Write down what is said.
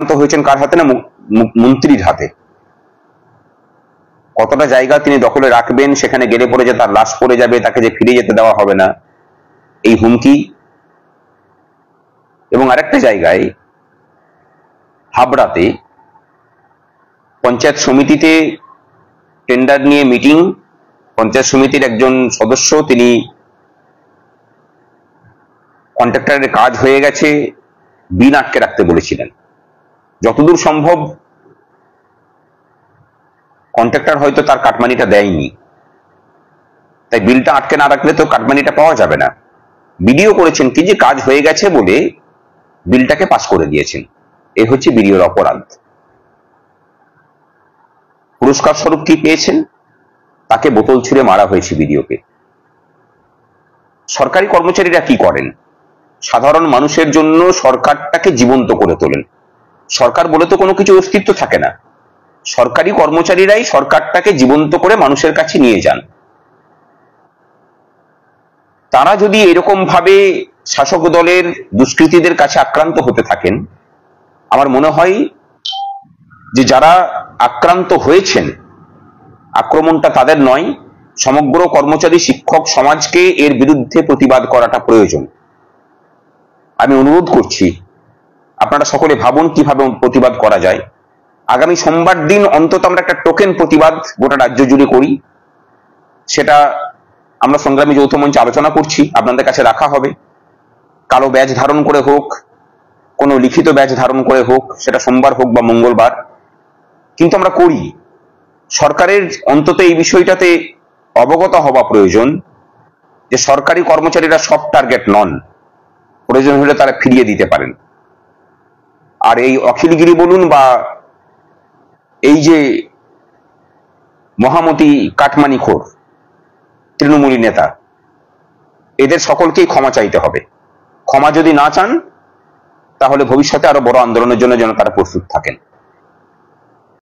হয়েছেন কার হাতে? না মন্ত্রীর হাতে। কতটা জায়গা তিনি দখলে রাখবেন, সেখানে গেলে পড়ে যে তার লাশ পড়ে যাবে, তাকে যে ফিরে যেতে দেওয়া হবে না, এই হুমকি। এবং আরেকটা জায়গায় হাবড়াতে পঞ্চায়েত সমিতিতে টেন্ডার নিয়ে মিটিং, পঞ্চায়েত সমিতির একজন সদস্য তিনি কন্ট্রাক্টরের কাজ হয়ে গেছে, বিল আটকে রাখতে বলেছিলেন। যতদূর সম্ভব কন্ট্রাক্টর হয়তো তার কাটমানিটা দেয়নি, তাই বিলটা আটকে না রাখলে তো কাটমানিটা পাওয়া যাবে না। বিডিও করেছেন কি, যে কাজ হয়ে গেছে বলে বিলটাকে পাস করে দিয়েছেন। এই হচ্ছে বিডিওর অপরাধ। পুরস্কার স্বরূপ কি পেয়েছেন? তাকে বোতল ছুঁড়ে মারা হয়েছে বিডিওকে। সরকারি কর্মচারীরা কি করেন? সাধারণ মানুষের জন্য সরকারটাকে জীবন্ত করে তোলেন। সরকার বলে তো কোনো কিছু অস্তিত্ব থাকে না, সরকারি কর্মচারীরাই সরকারটাকে জীবন্ত করে মানুষের কাছে নিয়ে যান। তারা যদি এরকম ভাবে শাসক দলের দুষ্কৃতীদের কাছে আক্রান্ত হতে থাকেন, আমার মনে হয় যে যারা আক্রান্ত হয়েছেন, আক্রমণটা তাদের নয়, সমগ্র কর্মচারী শিক্ষক সমাজকে এর বিরুদ্ধে প্রতিবাদ করাটা প্রয়োজন। আমি অনুরোধ করছি, আপনারা সকলে ভাবুন কিভাবে প্রতিবাদ করা যায়। আগামী সোমবার দিন অন্তত আমরা একটা টোকেন প্রতিবাদ গোটা রাজ্য জুড়ে করি, সেটা আমরা সংগ্রামী যৌথ মঞ্চে আলোচনা করছি, আপনাদের কাছে রাখা হবে। কালো ব্যাজ ধারণ করে হোক, কোনো লিখিত ব্যাজ ধারণ করে হোক, সেটা সোমবার হোক বা মঙ্গলবার, কিন্তু আমরা করি। সরকারের অন্তত এই বিষয়টাতে অবগত হওয়া প্রয়োজন যে সরকারি কর্মচারীরা সব টার্গেট নন, প্রয়োজন হলে তারা ফিরিয়ে দিতে পারেন। আর এই অখিলগিরি বলুন বা এই যে মহামতি কাটমানিখোর তৃণমূলী নেতা, এদের সকলকেই ক্ষমা চাইতে হবে। ক্ষমা যদি না চান, তাহলে ভবিষ্যতে আরো বড় আন্দোলনের জন্য যেন তারা প্রস্তুত থাকেন।